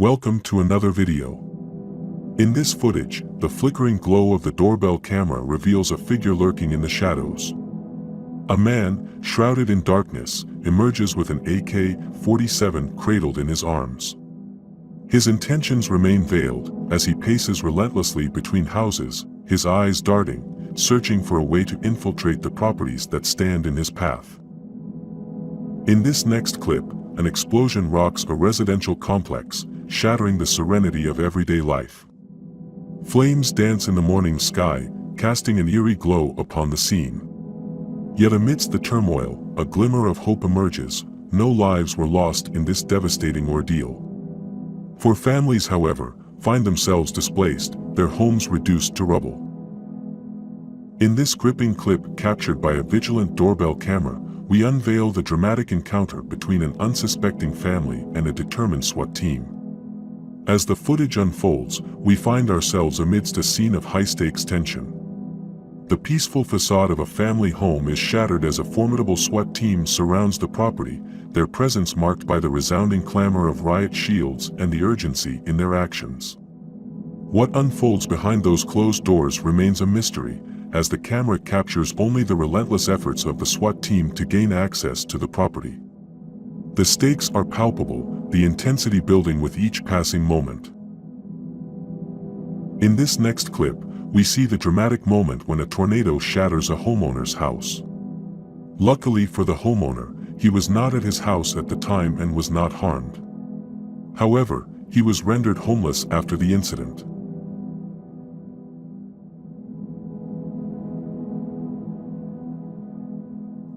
Welcome to another video. In this footage, the flickering glow of the doorbell camera reveals a figure lurking in the shadows. A man, shrouded in darkness, emerges with an AK-47 cradled in his arms. His intentions remain veiled as he paces relentlessly between houses, his eyes darting, searching for a way to infiltrate the properties that stand in his path. In this next clip, an explosion rocks a residential complex, shattering the serenity of everyday life. Flames dance in the morning sky, casting an eerie glow upon the scene. Yet amidst the turmoil, a glimmer of hope emerges. No lives were lost in this devastating ordeal. For families, however, find themselves displaced, their homes reduced to rubble. In this gripping clip captured by a vigilant doorbell camera, we unveil the dramatic encounter between an unsuspecting family and a determined SWAT team. As the footage unfolds, we find ourselves amidst a scene of high-stakes tension. The peaceful facade of a family home is shattered as a formidable SWAT team surrounds the property, their presence marked by the resounding clamor of riot shields and the urgency in their actions. What unfolds behind those closed doors remains a mystery, as the camera captures only the relentless efforts of the SWAT team to gain access to the property. The stakes are palpable, the intensity building with each passing moment. In this next clip, we see the dramatic moment when a tornado shatters a homeowner's house. Luckily for the homeowner, he was not at his house at the time and was not harmed. However, he was rendered homeless after the incident.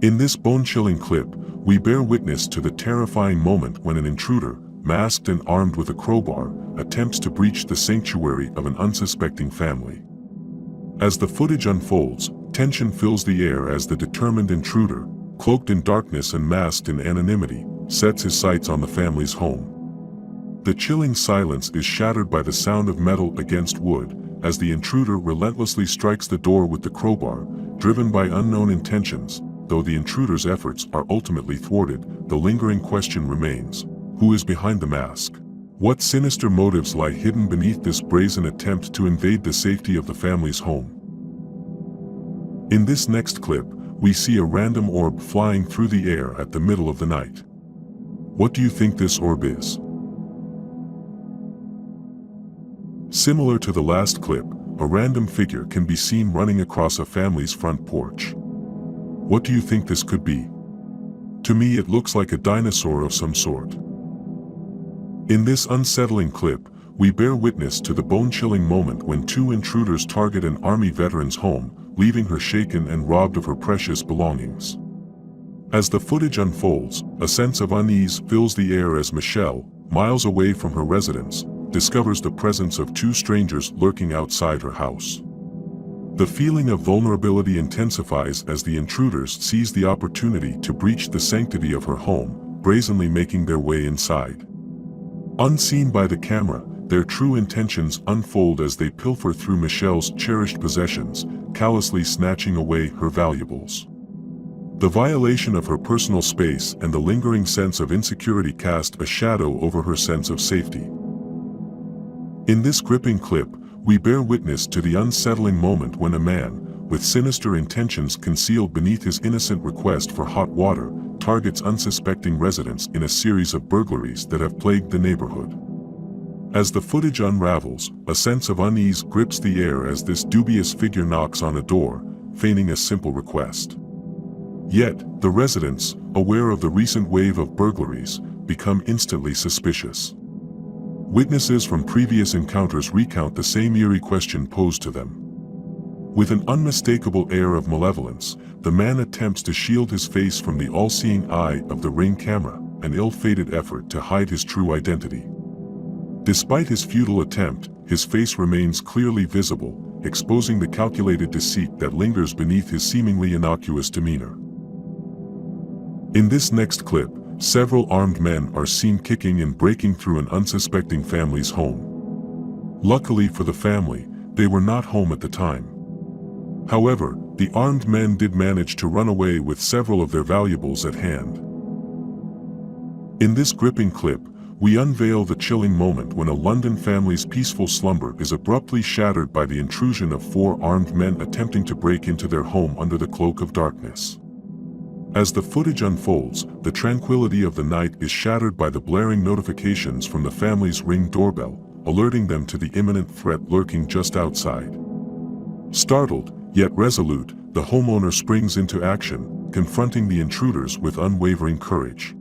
In this bone-chilling clip, we bear witness to the terrifying moment when an intruder, masked and armed with a crowbar, attempts to breach the sanctuary of an unsuspecting family. As the footage unfolds, tension fills the air as the determined intruder, cloaked in darkness and masked in anonymity, sets his sights on the family's home. The chilling silence is shattered by the sound of metal against wood, as the intruder relentlessly strikes the door with the crowbar, driven by unknown intentions. Though the intruder's efforts are ultimately thwarted, the lingering question remains: who is behind the mask? What sinister motives lie hidden beneath this brazen attempt to invade the safety of the family's home? In this next clip, we see a random orb flying through the air at the middle of the night. What do you think this orb is? Similar to the last clip, a random figure can be seen running across a family's front porch. What do you think this could be? To me, it looks like a dinosaur of some sort. In this unsettling clip, we bear witness to the bone-chilling moment when two intruders target an Army veteran's home, leaving her shaken and robbed of her precious belongings. As the footage unfolds, a sense of unease fills the air as Michelle, miles away from her residence, discovers the presence of two strangers lurking outside her house. The feeling of vulnerability intensifies as the intruders seize the opportunity to breach the sanctity of her home, brazenly making their way inside. Unseen by the camera, their true intentions unfold as they pilfer through Michelle's cherished possessions, callously snatching away her valuables. The violation of her personal space and the lingering sense of insecurity cast a shadow over her sense of safety. In this gripping clip, we bear witness to the unsettling moment when a man, with sinister intentions concealed beneath his innocent request for hot water, targets unsuspecting residents in a series of burglaries that have plagued the neighborhood. As the footage unravels, a sense of unease grips the air as this dubious figure knocks on a door, feigning a simple request. Yet, the residents, aware of the recent wave of burglaries, become instantly suspicious. Witnesses from previous encounters recount the same eerie question posed to them. With an unmistakable air of malevolence, the man attempts to shield his face from the all-seeing eye of the Ring camera, an ill-fated effort to hide his true identity. Despite his futile attempt, his face remains clearly visible, exposing the calculated deceit that lingers beneath his seemingly innocuous demeanor. In this next clip, several armed men are seen kicking and breaking through an unsuspecting family's home. Luckily for the family, they were not home at the time. However, the armed men did manage to run away with several of their valuables at hand. In this gripping clip, we unveil the chilling moment when a London family's peaceful slumber is abruptly shattered by the intrusion of four armed men attempting to break into their home under the cloak of darkness. As the footage unfolds, the tranquility of the night is shattered by the blaring notifications from the family's Ring doorbell, alerting them to the imminent threat lurking just outside. Startled, yet resolute, the homeowner springs into action, confronting the intruders with unwavering courage.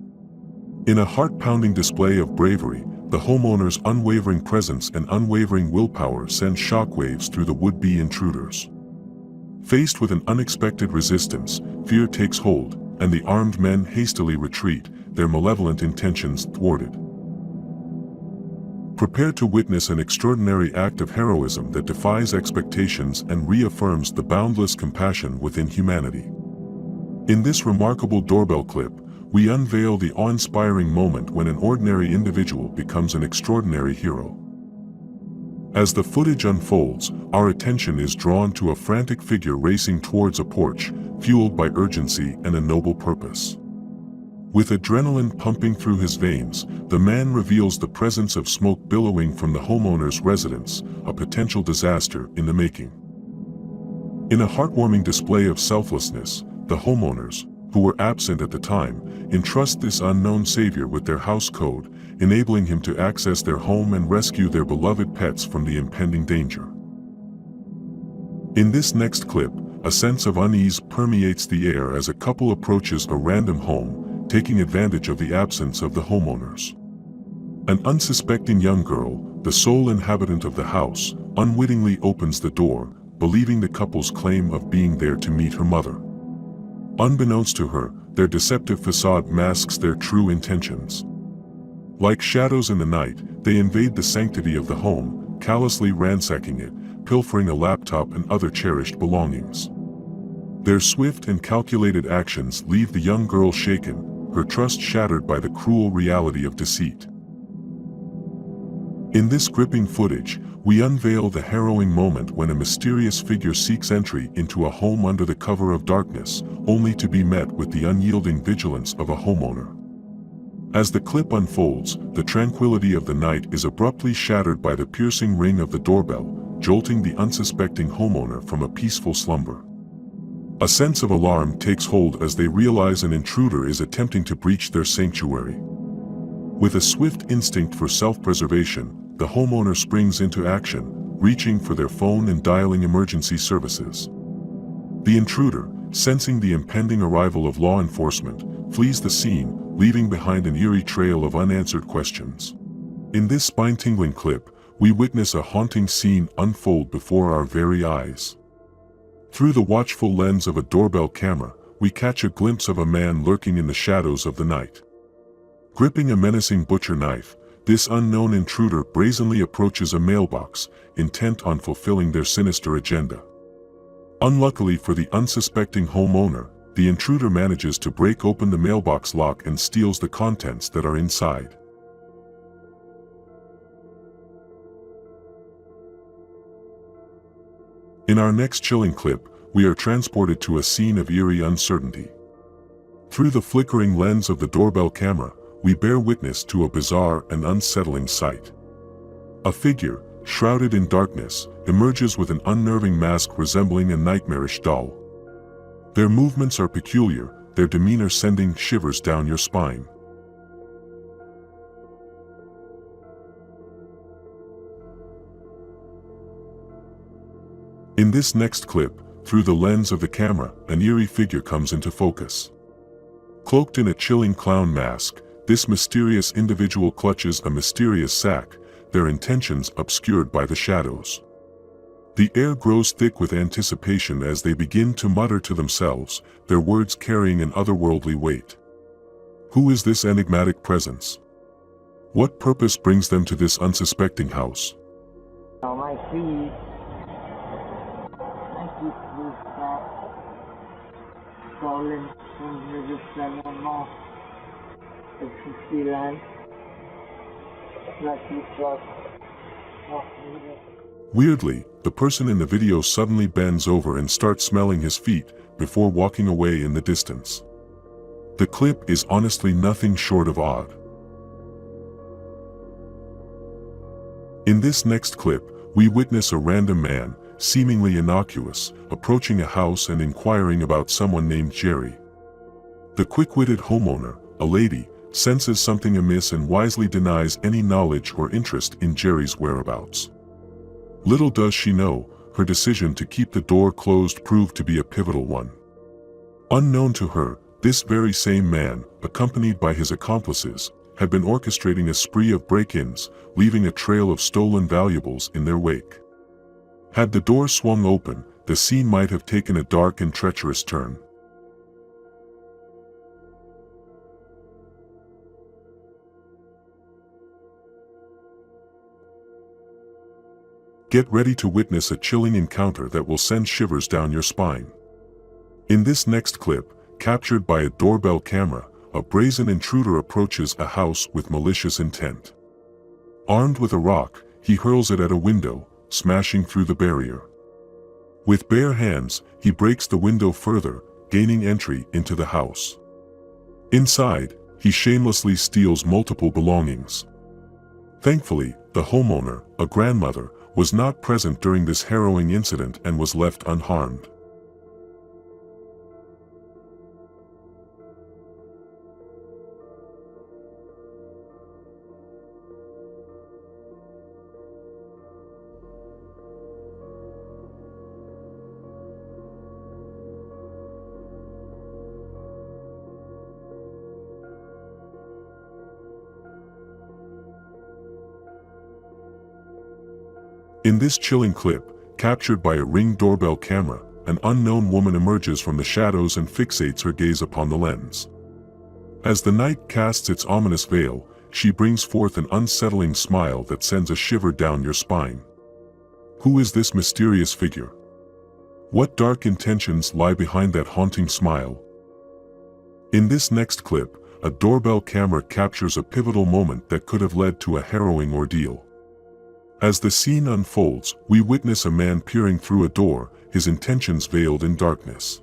In a heart-pounding display of bravery, the homeowner's unwavering presence and unwavering willpower send shockwaves through the would-be intruders. Faced with an unexpected resistance, fear takes hold, and the armed men hastily retreat, their malevolent intentions thwarted. Prepare to witness an extraordinary act of heroism that defies expectations and reaffirms the boundless compassion within humanity. In this remarkable doorbell clip, we unveil the awe-inspiring moment when an ordinary individual becomes an extraordinary hero. As the footage unfolds, our attention is drawn to a frantic figure racing towards a porch, fueled by urgency and a noble purpose. With adrenaline pumping through his veins, the man reveals the presence of smoke billowing from the homeowner's residence, a potential disaster in the making. In a heartwarming display of selflessness, the homeowners, who were absent at the time, entrust this unknown savior with their house code, enabling him to access their home and rescue their beloved pets from the impending danger. In this next clip, a sense of unease permeates the air as a couple approaches a random home, taking advantage of the absence of the homeowners. An unsuspecting young girl, the sole inhabitant of the house, unwittingly opens the door, believing the couple's claim of being there to meet her mother. Unbeknownst to her, their deceptive facade masks their true intentions. Like shadows in the night, they invade the sanctity of the home, callously ransacking it, pilfering a laptop and other cherished belongings. Their swift and calculated actions leave the young girl shaken, her trust shattered by the cruel reality of deceit. In this gripping footage, we unveil the harrowing moment when a mysterious figure seeks entry into a home under the cover of darkness, only to be met with the unyielding vigilance of a homeowner. As the clip unfolds, the tranquility of the night is abruptly shattered by the piercing ring of the doorbell, jolting the unsuspecting homeowner from a peaceful slumber. A sense of alarm takes hold as they realize an intruder is attempting to breach their sanctuary. With a swift instinct for self-preservation, the homeowner springs into action, reaching for their phone and dialing emergency services. The intruder, sensing the impending arrival of law enforcement, flees the scene, leaving behind an eerie trail of unanswered questions. In this spine-tingling clip, we witness a haunting scene unfold before our very eyes. Through the watchful lens of a doorbell camera, we catch a glimpse of a man lurking in the shadows of the night. Gripping a menacing butcher knife, this unknown intruder brazenly approaches a mailbox, intent on fulfilling their sinister agenda. Unluckily for the unsuspecting homeowner, the intruder manages to break open the mailbox lock and steals the contents that are inside. In our next chilling clip, we are transported to a scene of eerie uncertainty. Through the flickering lens of the doorbell camera, we bear witness to a bizarre and unsettling sight. A figure, shrouded in darkness, emerges with an unnerving mask resembling a nightmarish doll. Their movements are peculiar, their demeanor sending shivers down your spine. In this next clip, through the lens of the camera, an eerie figure comes into focus. Cloaked in a chilling clown mask, this mysterious individual clutches a mysterious sack, their intentions obscured by the shadows. The air grows thick with anticipation as they begin to mutter to themselves, their words carrying an otherworldly weight. Who is this enigmatic presence? What purpose brings them to this unsuspecting house? On my feet, I keep this back, falling from the cinema. It's a land, Weirdly, the person in the video suddenly bends over and starts smelling his feet, before walking away in the distance. The clip is honestly nothing short of odd. In this next clip, we witness a random man, seemingly innocuous, approaching a house and inquiring about someone named Jerry. The quick-witted homeowner, a lady, senses something amiss and wisely denies any knowledge or interest in Jerry's whereabouts. Little does she know, her decision to keep the door closed proved to be a pivotal one. Unknown to her, this very same man, accompanied by his accomplices, had been orchestrating a spree of break-ins, leaving a trail of stolen valuables in their wake. Had the door swung open, the scene might have taken a dark and treacherous turn. Get ready to witness a chilling encounter that will send shivers down your spine. In this next clip, captured by a doorbell camera, a brazen intruder approaches a house with malicious intent. Armed with a rock, he hurls it at a window, smashing through the barrier. With bare hands, he breaks the window further, gaining entry into the house. Inside, he shamelessly steals multiple belongings. Thankfully, the homeowner, a grandmother, was not present during this harrowing incident and was left unharmed. In this chilling clip, captured by a Ring doorbell camera, an unknown woman emerges from the shadows and fixates her gaze upon the lens. As the night casts its ominous veil, she brings forth an unsettling smile that sends a shiver down your spine. Who is this mysterious figure? What dark intentions lie behind that haunting smile? In this next clip, a doorbell camera captures a pivotal moment that could have led to a harrowing ordeal. As the scene unfolds, we witness a man peering through a door, his intentions veiled in darkness.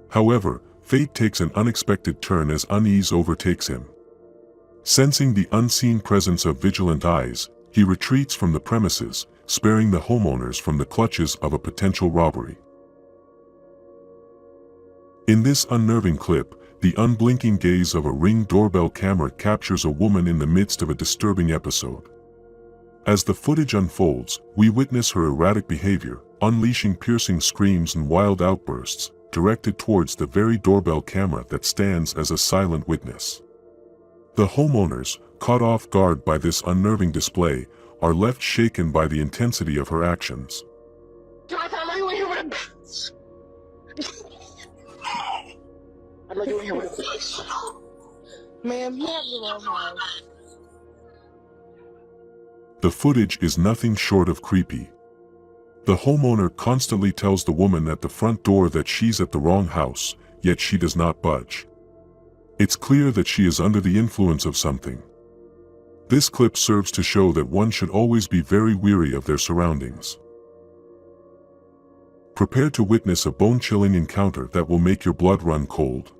However, fate takes an unexpected turn as unease overtakes him. Sensing the unseen presence of vigilant eyes, he retreats from the premises, sparing the homeowners from the clutches of a potential robbery. In this unnerving clip, the unblinking gaze of a Ring doorbell camera captures a woman in the midst of a disturbing episode. As the footage unfolds, we witness her erratic behavior, unleashing piercing screams and wild outbursts, directed towards the very doorbell camera that stands as a silent witness. The homeowners, caught off guard by this unnerving display, are left shaken by the intensity of her actions. Ma'am, you have the wrong house. The footage is nothing short of creepy. The homeowner constantly tells the woman at the front door that she's at the wrong house, yet she does not budge. It's clear that she is under the influence of something. This clip serves to show that one should always be very wary of their surroundings. Prepare to witness a bone-chilling encounter that will make your blood run cold.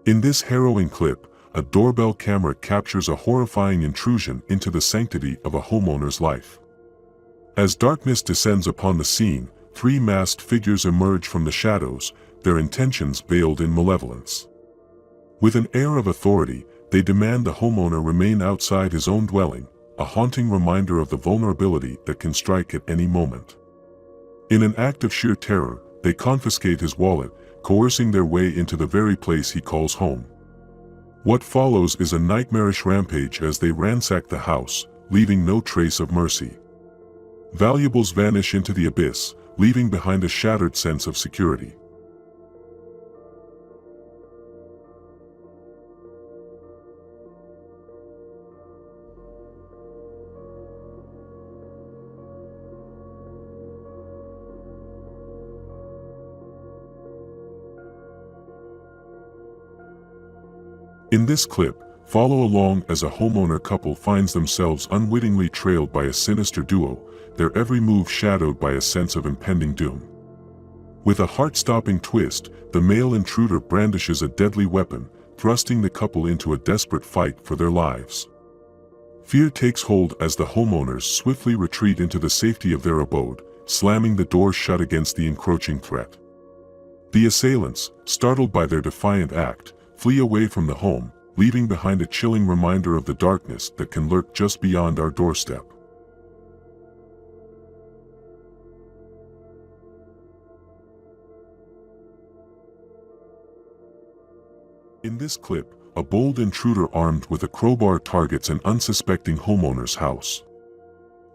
In this harrowing clip, a doorbell camera captures a horrifying intrusion into the sanctity of a homeowner's life. As darkness descends upon the scene, three masked figures emerge from the shadows, their intentions veiled in malevolence. With an air of authority, they demand the homeowner remain outside his own dwelling, a haunting reminder of the vulnerability that can strike at any moment. In an act of sheer terror, they confiscate his wallet, coercing their way into the very place he calls home. What follows is a nightmarish rampage as they ransack the house, leaving no trace of mercy. Valuables vanish into the abyss, leaving behind a shattered sense of security. In this clip, follow along as a homeowner couple finds themselves unwittingly trailed by a sinister duo, their every move shadowed by a sense of impending doom. With a heart-stopping twist, the male intruder brandishes a deadly weapon, thrusting the couple into a desperate fight for their lives. Fear takes hold as the homeowners swiftly retreat into the safety of their abode, slamming the door shut against the encroaching threat. The assailants, startled by their defiant act, flee away from the home, leaving behind a chilling reminder of the darkness that can lurk just beyond our doorstep. In this clip, a bold intruder armed with a crowbar targets an unsuspecting homeowner's house.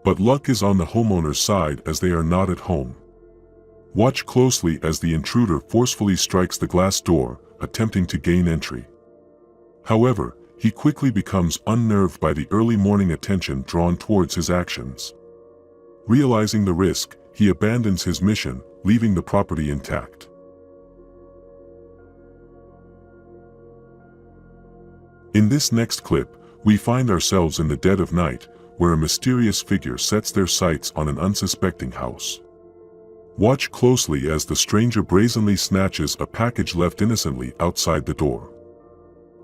But luck is on the homeowner's side as they are not at home. Watch closely as the intruder forcefully strikes the glass door, attempting to gain entry. However, he quickly becomes unnerved by the early morning attention drawn towards his actions. Realizing the risk, he abandons his mission, leaving the property intact. In this next clip, we find ourselves in the dead of night, where a mysterious figure sets their sights on an unsuspecting house. Watch closely as the stranger brazenly snatches a package left innocently outside the door.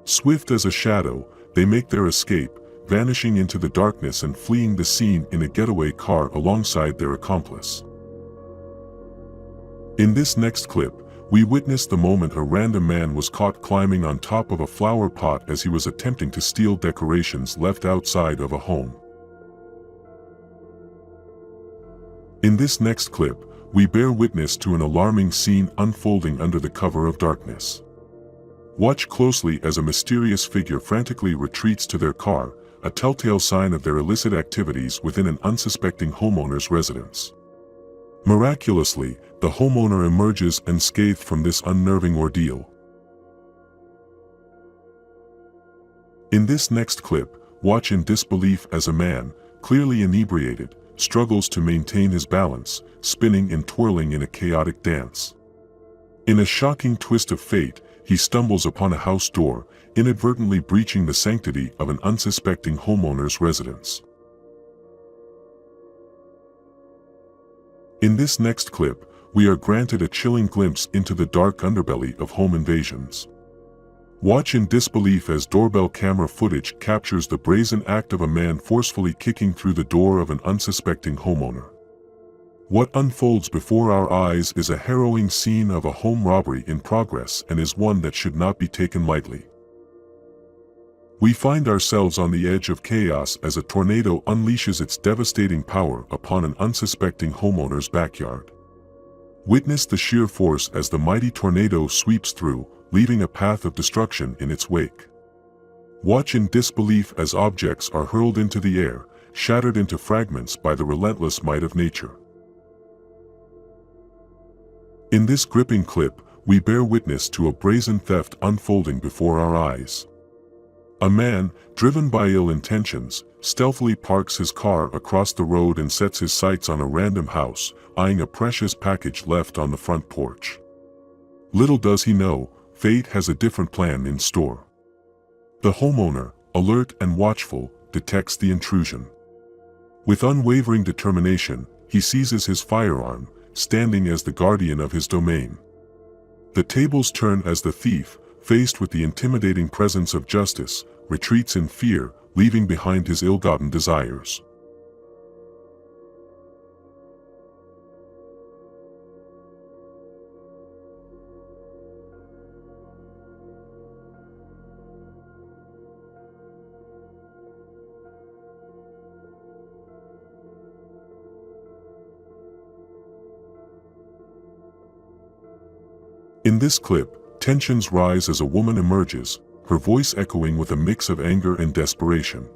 Swift as a shadow, they make their escape, vanishing into the darkness and fleeing the scene in a getaway car alongside their accomplice. In this next clip, we witness the moment a random man was caught climbing on top of a flower pot as he was attempting to steal decorations left outside of a home. In this next clip, we bear witness to an alarming scene unfolding under the cover of darkness. Watch closely as a mysterious figure frantically retreats to their car, a telltale sign of their illicit activities within an unsuspecting homeowner's residence. Miraculously, the homeowner emerges unscathed from this unnerving ordeal. In this next clip, watch in disbelief as a man, clearly inebriated, struggles to maintain his balance, spinning and twirling in a chaotic dance. In a shocking twist of fate, he stumbles upon a house door, inadvertently breaching the sanctity of an unsuspecting homeowner's residence. In this next clip, we are granted a chilling glimpse into the dark underbelly of home invasions. Watch in disbelief as doorbell camera footage captures the brazen act of a man forcefully kicking through the door of an unsuspecting homeowner. What unfolds before our eyes is a harrowing scene of a home robbery in progress and is one that should not be taken lightly. We find ourselves on the edge of chaos as a tornado unleashes its devastating power upon an unsuspecting homeowner's backyard. Witness the sheer force as the mighty tornado sweeps through, leaving a path of destruction in its wake. Watch in disbelief as objects are hurled into the air, shattered into fragments by the relentless might of nature. In this gripping clip, we bear witness to a brazen theft unfolding before our eyes. A man, driven by ill intentions, stealthily parks his car across the road and sets his sights on a random house, eyeing a precious package left on the front porch. Little does he know, fate has a different plan in store. The homeowner, alert and watchful, detects the intrusion. With unwavering determination, he seizes his firearm, standing as the guardian of his domain. The tables turn as the thief, faced with the intimidating presence of justice, retreats in fear, leaving behind his ill-gotten desires. In this clip, tensions rise as a woman emerges, her voice echoing with a mix of anger and desperation.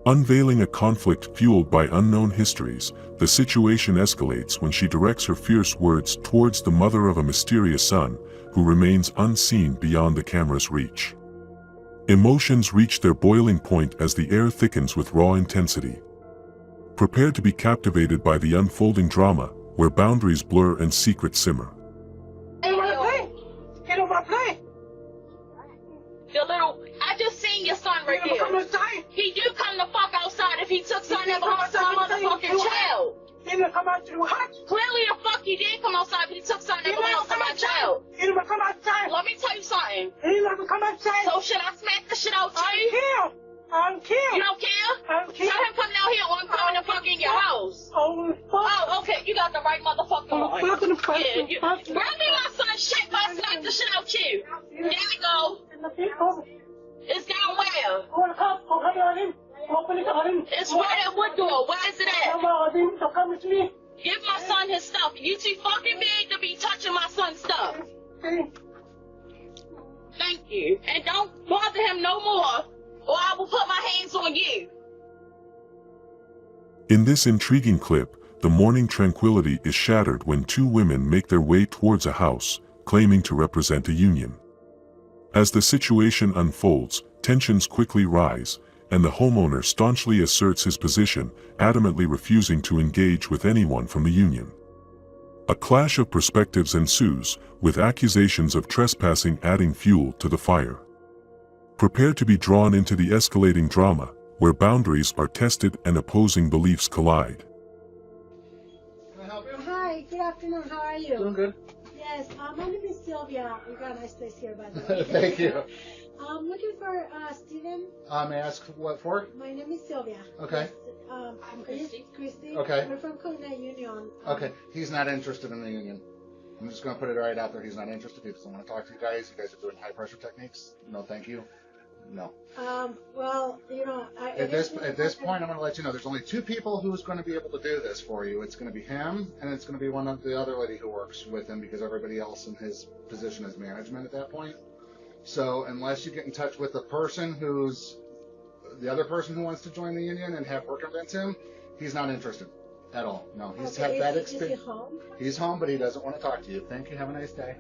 Unveiling a conflict fueled by unknown histories, the situation escalates when she directs her fierce words towards the mother of a mysterious son, who remains unseen beyond the camera's reach. Emotions reach their boiling point as the air thickens with raw intensity. Prepare to be captivated by the unfolding drama, where boundaries blur and secrets simmer. I just seen your son right there. He do come the fuck outside if he took something that belongs to my motherfucking child. He didn't come out to the house. Clearly the fuck he did come outside if he took something that belongs to my child. He didn't come outside. Let me tell you something. He didn't come outside. So should I smack the shit out I you? kill. I don't care. You don't care? I don't care. Tell him come down here or I'm coming to fuck in your house. Oh, fuck. Oh, okay, you got the right motherfucker on. Fucking Yeah, you, grab me my son's shit, but I smack the shit out you. There we go. It's down where? It's right at what door? Where is it at? Give my son his stuff. You too fucking big to be touching my son's stuff. Thank you. And don't bother him no more, or I will put my hands on you. In this intriguing clip, the morning tranquility is shattered when two women make their way towards a house, claiming to represent a union. As the situation unfolds, tensions quickly rise, and the homeowner staunchly asserts his position, adamantly refusing to engage with anyone from the union. A clash of perspectives ensues, with accusations of trespassing adding fuel to the fire. Prepare to be drawn into the escalating drama, where boundaries are tested and opposing beliefs collide. Can I help you? Hi, good afternoon. How are you? Doing good. Yes, my name is Sylvia. You got a nice place here, by the way. Thank you. I'm looking for Steven. May I ask what for? My name is Sylvia. Okay. Yes, I'm Christy. Okay. We're from Colina Union. Okay. He's not interested in the union. I'm just going to put it right out there. He's not interested. He doesn't want to talk to you guys. You guys are doing high pressure techniques. No, thank you. No. Well, you know, At this point, I'm going to let you know there's only two people who's going to be able to do this for you. It's going to be him, and it's going to be one of the other lady who works with him, because everybody else in his position is management at that point. So unless you get in touch with the person who's the other person who wants to join the union and have her convince him, he's not interested at all. No, he's had bad experience. Is he home? He's home, but he doesn't want to talk to you. Thank you. Have a nice day.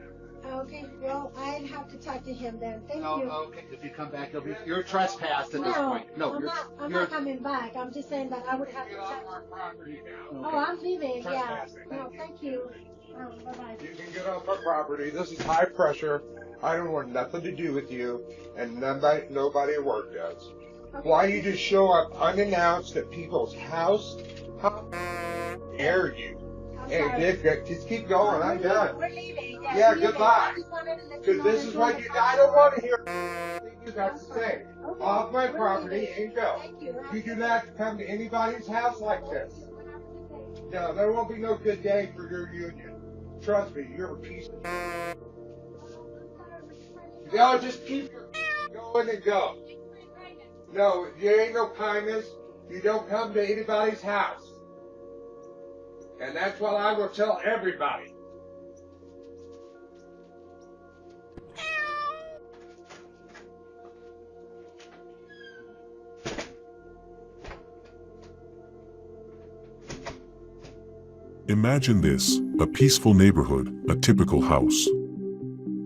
Okay, well, I'd have to talk to him then. Thank you. Okay. If you come back, you're trespassed at this point. No, I'm not coming back. I'm just saying that I would have to talk. Oh, I'm leaving. Yeah. No, thank you. Bye-bye. You can get off our property. This is high pressure. I don't want nothing to do with you, and nobody at work does. Okay. Why you just show up unannounced at people's house? How dare you? I'm Hey, sorry. just keep going. I'm done. We're leaving. Yeah, we're leaving. goodbye. I just wanted to let you Because know this that is you're what in you. the I don't want to hear anything you got to say. Okay. Off my We're property leaving. and go. Thank you. You do not come to anybody's house like this. No, there won't be no good day for your union. Trust me, you're a piece of. Y'all just keep going and go. No, there ain't no kindness. You don't come to anybody's house. And that's what I will tell everybody. Imagine this, a peaceful neighborhood, a typical house.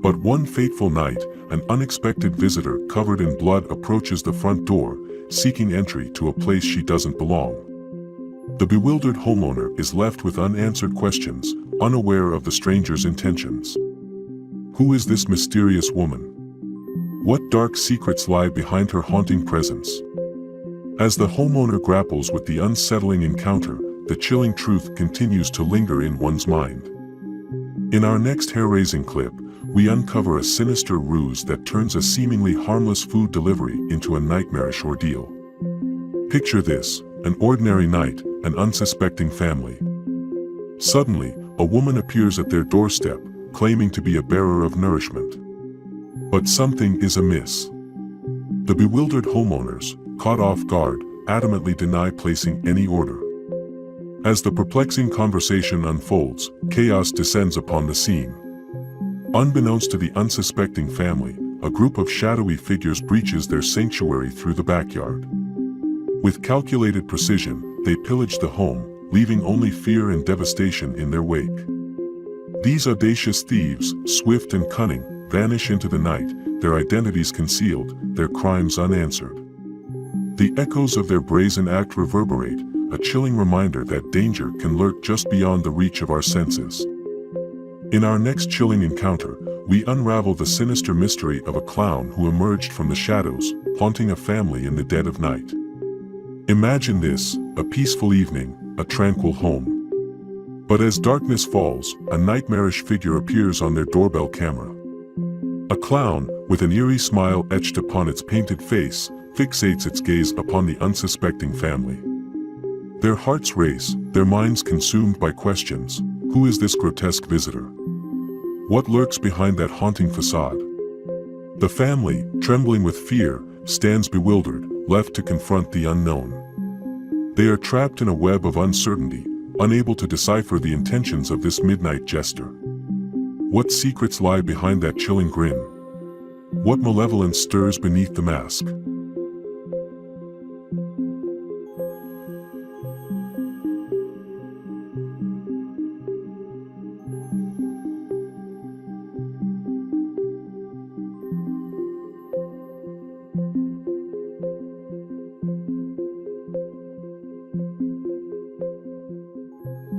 But one fateful night, an unexpected visitor covered in blood approaches the front door, seeking entry to a place she doesn't belong. The bewildered homeowner is left with unanswered questions, unaware of the stranger's intentions. Who is this mysterious woman? What dark secrets lie behind her haunting presence? As the homeowner grapples with the unsettling encounter, the chilling truth continues to linger in one's mind. In our next hair-raising clip, we uncover a sinister ruse that turns a seemingly harmless food delivery into a nightmarish ordeal. Picture this, an ordinary night, an unsuspecting family. Suddenly, a woman appears at their doorstep, claiming to be a bearer of nourishment. But something is amiss. The bewildered homeowners, caught off guard, adamantly deny placing any order. As the perplexing conversation unfolds, chaos descends upon the scene. Unbeknownst to the unsuspecting family, a group of shadowy figures breaches their sanctuary through the backyard. With calculated precision, they pillage the home, leaving only fear and devastation in their wake. These audacious thieves, swift and cunning, vanish into the night, their identities concealed, their crimes unanswered. The echoes of their brazen act reverberate, a chilling reminder that danger can lurk just beyond the reach of our senses. In our next chilling encounter, we unravel the sinister mystery of a clown who emerged from the shadows, haunting a family in the dead of night. Imagine this, a peaceful evening, a tranquil home. But as darkness falls, a nightmarish figure appears on their doorbell camera. A clown, with an eerie smile etched upon its painted face, fixates its gaze upon the unsuspecting family. Their hearts race, their minds consumed by questions. Who is this grotesque visitor? What lurks behind that haunting facade? The family, trembling with fear, stands bewildered, left to confront the unknown. They are trapped in a web of uncertainty, unable to decipher the intentions of this midnight jester. What secrets lie behind that chilling grin? What malevolence stirs beneath the mask?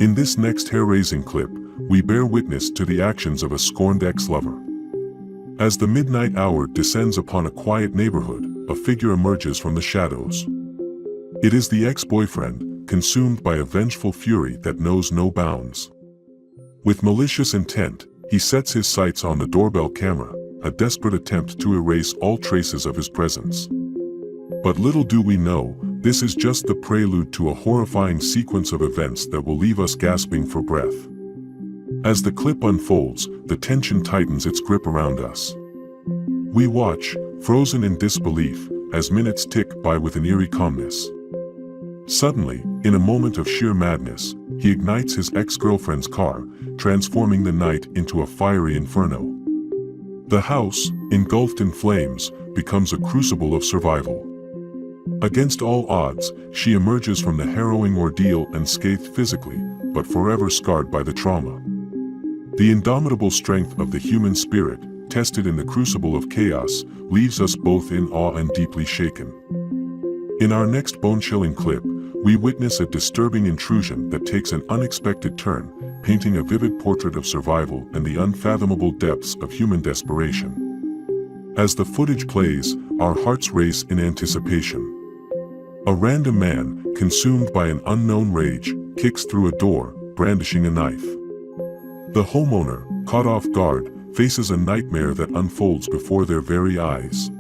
In this next hair-raising clip, we bear witness to the actions of a scorned ex-lover. As the midnight hour descends upon a quiet neighborhood, a figure emerges from the shadows. It is the ex-boyfriend, consumed by a vengeful fury that knows no bounds. With malicious intent, he sets his sights on the doorbell camera, a desperate attempt to erase all traces of his presence. But little do we know, this is just the prelude to a horrifying sequence of events that will leave us gasping for breath. As the clip unfolds, the tension tightens its grip around us. We watch, frozen in disbelief, as minutes tick by with an eerie calmness. Suddenly, in a moment of sheer madness, he ignites his ex-girlfriend's car, transforming the night into a fiery inferno. The house, engulfed in flames, becomes a crucible of survival. Against all odds, she emerges from the harrowing ordeal unscathed physically, but forever scarred by the trauma. The indomitable strength of the human spirit, tested in the crucible of chaos, leaves us both in awe and deeply shaken. In our next bone-chilling clip, we witness a disturbing intrusion that takes an unexpected turn, painting a vivid portrait of survival and the unfathomable depths of human desperation. As the footage plays, our hearts race in anticipation. A random man, consumed by an unknown rage, kicks through a door, brandishing a knife. The homeowner, caught off guard, faces a nightmare that unfolds before their very eyes.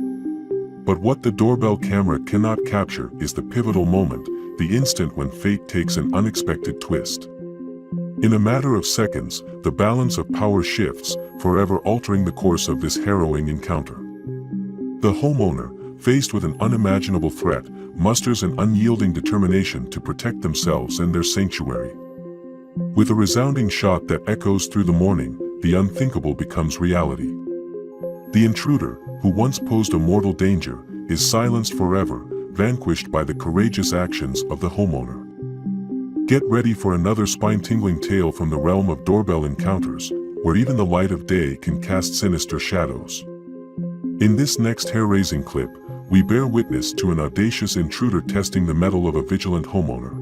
But what the doorbell camera cannot capture is the pivotal moment, the instant when fate takes an unexpected twist. In a matter of seconds, the balance of power shifts, forever altering the course of this harrowing encounter. The homeowner, faced with an unimaginable threat, musters an unyielding determination to protect themselves and their sanctuary. With a resounding shot that echoes through the morning, the unthinkable becomes reality. The intruder, who once posed a mortal danger, is silenced forever, vanquished by the courageous actions of the homeowner. Get ready for another spine-tingling tale from the realm of doorbell encounters, where even the light of day can cast sinister shadows. In this next hair-raising clip, we bear witness to an audacious intruder testing the mettle of a vigilant homeowner.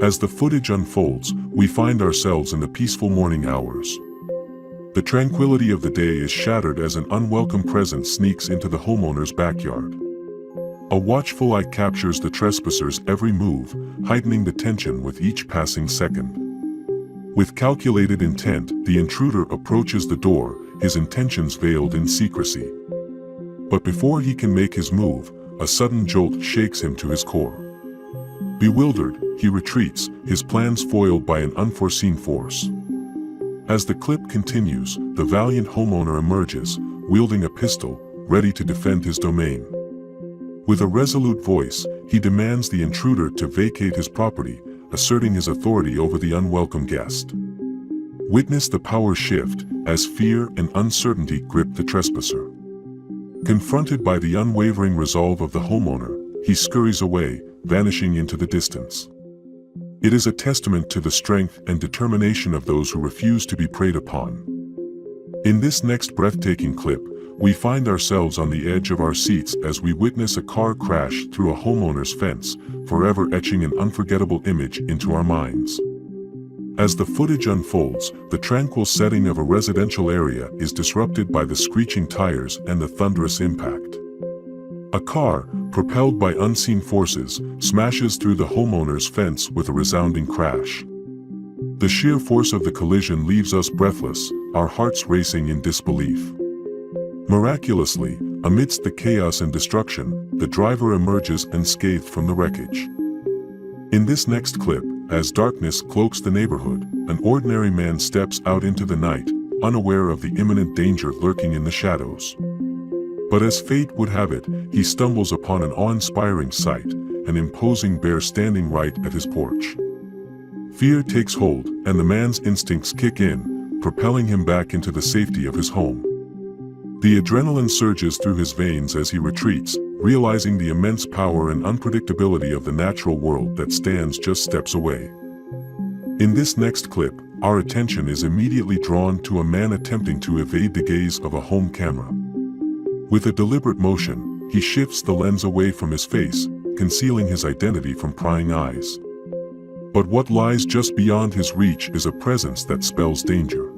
As the footage unfolds, we find ourselves in the peaceful morning hours. The tranquility of the day is shattered as an unwelcome presence sneaks into the homeowner's backyard. A watchful eye captures the trespasser's every move, heightening the tension with each passing second. With calculated intent, the intruder approaches the door, his intentions veiled in secrecy. But before he can make his move, a sudden jolt shakes him to his core. Bewildered, he retreats, his plans foiled by an unforeseen force. As the clip continues, the valiant homeowner emerges, wielding a pistol, ready to defend his domain. With a resolute voice, he demands the intruder to vacate his property, asserting his authority over the unwelcome guest. Witness the power shift, as fear and uncertainty grip the trespasser. Confronted by the unwavering resolve of the homeowner, he scurries away, vanishing into the distance. It is a testament to the strength and determination of those who refuse to be preyed upon. In this next breathtaking clip, we find ourselves on the edge of our seats as we witness a car crash through a homeowner's fence, forever etching an unforgettable image into our minds. As the footage unfolds, the tranquil setting of a residential area is disrupted by the screeching tires and the thunderous impact. A car, propelled by unseen forces, smashes through the homeowner's fence with a resounding crash. The sheer force of the collision leaves us breathless, our hearts racing in disbelief. Miraculously, amidst the chaos and destruction, the driver emerges unscathed from the wreckage. In this next clip, as darkness cloaks the neighborhood, an ordinary man steps out into the night, unaware of the imminent danger lurking in the shadows. But as fate would have it, he stumbles upon an awe-inspiring sight, an imposing bear standing right at his porch. Fear takes hold, and the man's instincts kick in, propelling him back into the safety of his home. The adrenaline surges through his veins as he retreats, realizing the immense power and unpredictability of the natural world that stands just steps away. In this next clip, our attention is immediately drawn to a man attempting to evade the gaze of a home camera. With a deliberate motion, he shifts the lens away from his face, concealing his identity from prying eyes. But what lies just beyond his reach is a presence that spells danger.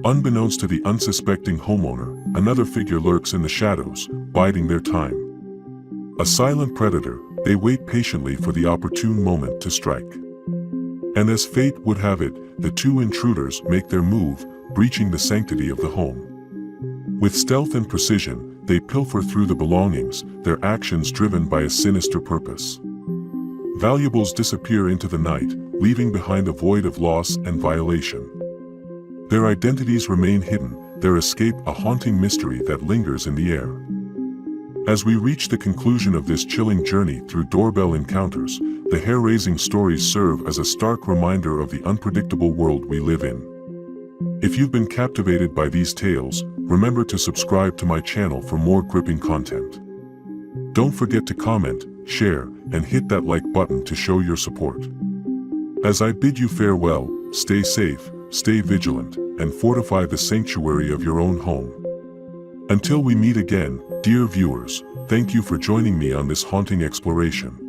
Unbeknownst to the unsuspecting homeowner, another figure lurks in the shadows, biding their time. A silent predator, they wait patiently for the opportune moment to strike. And as fate would have it, the two intruders make their move, breaching the sanctity of the home. With stealth and precision, they pilfer through the belongings, their actions driven by a sinister purpose. Valuables disappear into the night, leaving behind a void of loss and violation. Their identities remain hidden, their escape a haunting mystery that lingers in the air. As we reach the conclusion of this chilling journey through doorbell encounters, the hair-raising stories serve as a stark reminder of the unpredictable world we live in. If you've been captivated by these tales, remember to subscribe to my channel for more gripping content. Don't forget to comment, share, and hit that like button to show your support. As I bid you farewell, stay safe, stay vigilant, and fortify the sanctuary of your own home. Until we meet again, dear viewers, thank you for joining me on this haunting exploration.